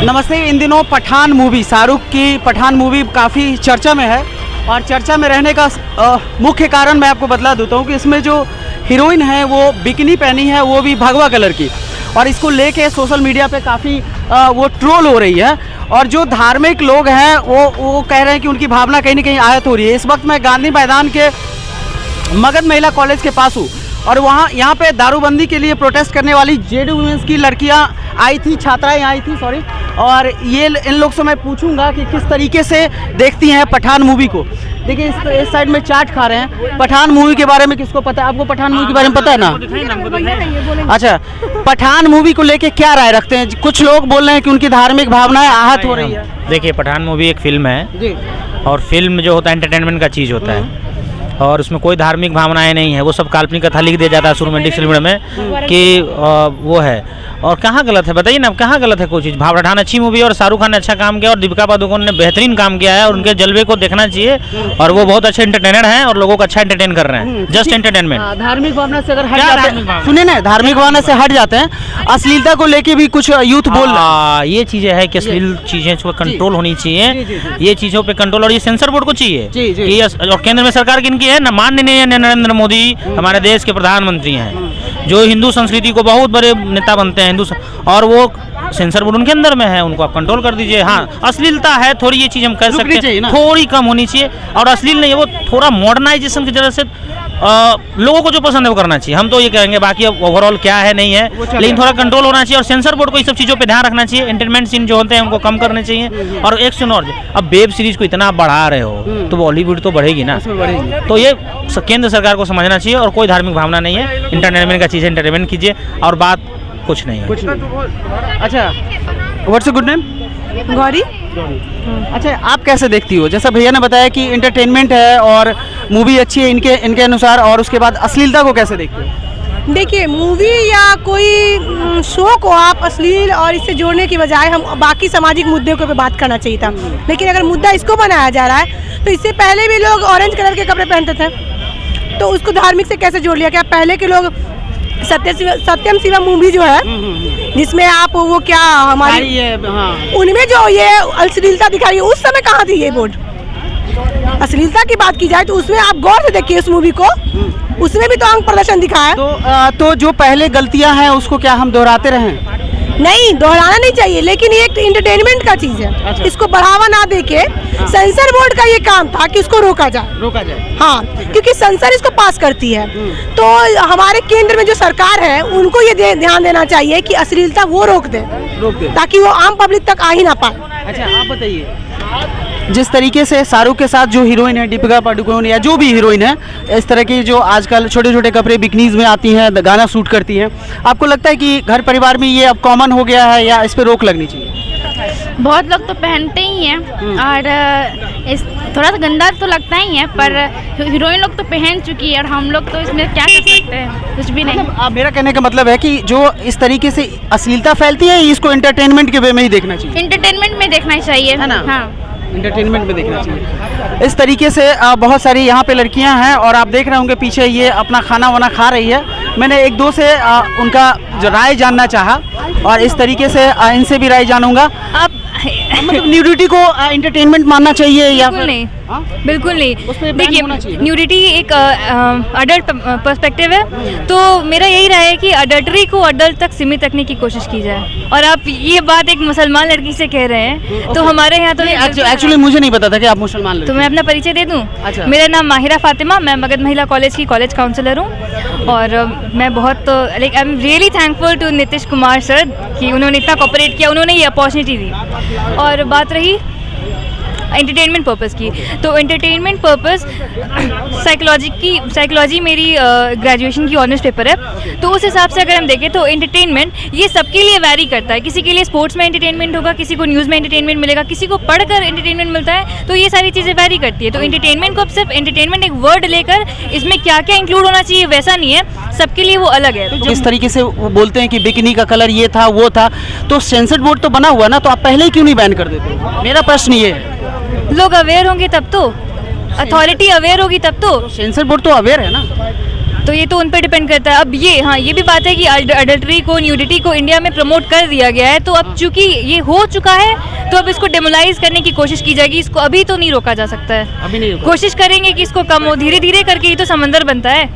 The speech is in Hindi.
नमस्ते। इन दिनों पठान मूवी, शाहरुख की पठान मूवी काफ़ी चर्चा में है और चर्चा में रहने का मुख्य कारण मैं आपको बतला देता हूँ कि इसमें जो हीरोइन है वो बिकिनी पहनी है, वो भी भगवा कलर की, और इसको लेके सोशल मीडिया पे काफ़ी वो ट्रोल हो रही है। और जो धार्मिक लोग हैं वो कह रहे हैं कि उनकी भावना कहीं ना कहीं आहत हो रही है। इस वक्त मैं गांधी मैदान के मगध महिला कॉलेज के पास हूँ और यहाँ पे दारूबंदी के लिए प्रोटेस्ट करने वाली जेडीयू वुमेन्स की लड़कियाँ आई थी, छात्राएं आई थी, सॉरी। और ये इन लोग से मैं पूछूंगा कि किस तरीके से देखती हैं पठान मूवी को। देखिए इस साइड में चाट खा रहे हैं। पठान मूवी के बारे में किसको पता है? आपको पठान मूवी के बारे में पता है ना? अच्छा, पठान मूवी को लेके क्या राय रखते हैं? कुछ लोग बोल रहे हैं कि उनकी धार्मिक भावनाएं आहत हो रही है। देखिए, पठान मूवी एक फिल्म है जी, और फिल्म जो होता है एंटरटेनमेंट का चीज़ होता है और उसमें कोई धार्मिक भावनाएं नहीं है। वो सब काल्पनिक कथा लिख दिया जाता है शुरू में डिस्क्रिप्शन में कि वो है। और कहाँ गलत है बताइए ना, कहाँ गलत है कोई चीज़? पठान अच्छी मूवी है और शाहरुख खान ने अच्छा काम किया और दीपिका पादुकोण ने बेहतरीन काम किया है और उनके जलवे को देखना चाहिए। और वो बहुत अच्छे एंटरटेनर हैं और लोगों को अच्छा एंटरटेन कर रहे हैं। Just entertainment. धार्मिक भावना से अगर हट जाते हैं, सुनिए ना, धार्मिक भावना से हट जाते हैं, अश्लीलता को लेके भी कुछ यूथ बोल रहा है। ये चीज़ें है कि अश्लील चीज़ें पर कंट्रोल होनी चाहिए। ये चीज़ों पे कंट्रोल, और ये सेंसर बोर्ड को चाहिए। और केंद्र में सरकार किनकी है? माननीय नरेंद्र मोदी हमारे देश के प्रधानमंत्री हैं, जो हिंदू संस्कृति को बहुत बड़े नेता बनते हैं हिंदू, और वो सेंसर बोर्ड उनके अंदर में है। उनको आप कंट्रोल कर दीजिए। हाँ, अश्लीलता है थोड़ी, ये चीज़ हम कर सकते हैं, थोड़ी कम होनी चाहिए। और अश्लील नहीं है, वो थोड़ा मॉडर्नाइजेशन की तरह से लोगों को जो पसंद है वो करना चाहिए। हम तो ये कहेंगे, बाकी अब ओवरऑल क्या है नहीं है, लेकिन थोड़ा कंट्रोल होना चाहिए। और सेंसर बोर्ड को इस सब चीज़ों पे ध्यान रखना चाहिए। एंटरटेनमेंट सीन जो होते हैं उनको कम करने चाहिए। और एक सुनो, अब वेब सीरीज को इतना बढ़ा रहे हो तो बॉलीवुड तो बढ़ेगी ना, तो ये केंद्र सरकार को समझना चाहिए। और कोई धार्मिक भावना नहीं है, एंटरटेनमेंट का चीज़ एंटरटेनमेंट कीजिए और बात कुछ नहीं है। अच्छा, what's your good name? Gauri. अच्छा, आप कैसे देखती हो? जैसा भैया ने बताया कि एंटरटेनमेंट है और मूवी अच्छी है इनके अनुसार, और उसके बाद अश्लीलता को कैसे देखते हो? देखिए, मूवी या कोई शो को आप अश्लील और इससे जोड़ने की बजाय हम बाकी सामाजिक मुद्दों पे बात करना चाहिए था। लेकिन अगर मुद्दा इसको बनाया जा रहा है तो इससे पहले भी लोग ऑरेंज कलर के कपड़े पहनते थे, तो उसको धार्मिक से कैसे जोड़ लिया? क्या पहले के लोग सत्यम शिवम मूवी जो है जिसमें आप वो क्या हमारी उनमें जो ये अश्लीलता दिखाई, उस समय कहाँ थी ये बोर्ड? अश्लीलता की बात की जाए तो उसमें आप गौर से देखिए उस मूवी को, उसमें भी तो अंग प्रदर्शन दिखा है। तो जो पहले गलतियां हैं उसको क्या हम दोहराते रहें? नहीं, दोहराना नहीं चाहिए, लेकिन ये एक एंटरटेनमेंट का चीज है। अच्छा। इसको बढ़ावा ना देके सेंसर बोर्ड का ये काम था कि उसको रोका जाए। हाँ, क्योंकि सेंसर इसको पास करती है। तो हमारे केंद्र में जो सरकार है उनको ये ध्यान देना चाहिए कि अश्लीलता वो रोक दे ताकि वो आम पब्लिक तक आ ही ना पाए। अच्छा, आप बताइए, जिस तरीके से शाहरुख के साथ जो हीरोइन है, दीपिका पादुकोण या जो भी हीरोइन है, इस तरह की जो आजकल छोटे छोटे कपड़े बिकनीज में आती हैं, गाना शूट करती हैं, आपको लगता है कि घर परिवार में ये अब कॉमन हो गया है या इस पे रोक लगनी चाहिए? बहुत लोग तो पहनते ही हैं और थोड़ा सा गंदा तो लगता ही है, पर हीरोइन लोग तो पहन चुकी है और हम लोग तो इसमें क्या कर सकते हैं? कुछ भी नहीं। मतलब मेरा कहने का मतलब है कि जो इस तरीके से अश्लीलता फैलती है, इसको एंटरटेनमेंट के वे में ही देखना चाहिए। एंटरटेनमेंट में देखना चाहिए, है ना? हाँ, एंटरटेनमेंट में देखना चाहिए। इस तरीके से बहुत सारी यहाँ पे लड़कियाँ हैं और आप देख रहे होंगे पीछे ये अपना खाना वाना खा रही है। मैंने एक दो से उनका जो राय जानना चाहा और इस तरीके से इनसे भी राय जानूंगा। आप मतलब न्यूडिटी को एंटरटेनमेंट मानना चाहिए या बिल्कुल नहीं? बिल्कुल नहीं। देखिए, न्यूडिटी एक अडल्ट पर्सपेक्टिव है, तो मेरा यही राय है कि अडल्टरी को अडल्ट तक सीमित रखने की कोशिश की जाए। और आप ये बात एक मुसलमान लड़की से कह रहे हैं, तो हमारे यहाँ तो एक्चुअली मुझे नहीं पता था कि आप मुसलमान लड़की। तो मैं अपना परिचय दे दूँ। अच्छा। मेरा नाम माहिरा फातिमा, मैं मगध महिला कॉलेज की कॉलेज काउंसलर हूँ और मैं बहुत I am really thankful to Nitish Kumar sir कि उन्होंने इतना कोऑपरेट किया, उन्होंने ये अपॉर्चुनिटी दी। और बात रही एंटरटेनमेंट पर्पज़ की, तो एंटरटेनमेंट पर्पज़ साइकोलॉजी मेरी ग्रेजुएशन की ऑनर्स पेपर है, तो उस हिसाब से अगर हम देखें तो एंटरटेनमेंट ये सबके लिए वैरी करता है। किसी के लिए स्पोर्ट्स में एंटरटेनमेंट होगा, किसी को न्यूज़ में एंटरटेनमेंट मिलेगा, किसी को पढ़कर एंटरटेनमेंट मिलता है, तो ये सारी चीज़ें वैरी करती है। तो एंटरटेनमेंट को अब सिर्फ एंटरटेनमेंट एक वर्ड लेकर इसमें क्या क्या इंक्लूड होना चाहिए वैसा नहीं है, सबके लिए वो अलग है। तो जिस तरीके से वो बोलते हैं कि बिकिनी का कलर ये था वो था, तो सेंसर बोर्ड तो बना हुआ ना, तो आप पहले ही क्यों नहीं बैन कर देते? मेरा प्रश्न ये है। लोग अवेयर होंगे तब तो, अथॉरिटी अवेयर होगी तब तो। सेंसर बोर्ड तो अवेयर है ना। तो ये तो उन पर डिपेंड करता है। अब ये हाँ, ये भी बात है कि अडल्ट्री को, न्यूडिटी को इंडिया में प्रमोट कर दिया गया है, तो अब चूंकि ये हो चुका है तो अब इसको डेमोलाइज करने की कोशिश की जाएगी। इसको अभी तो नहीं रोका जा सकता है, अभी नहीं होगा। कोशिश करेंगे कि इसको कम हो, धीरे धीरे करके ही तो समंदर बनता है।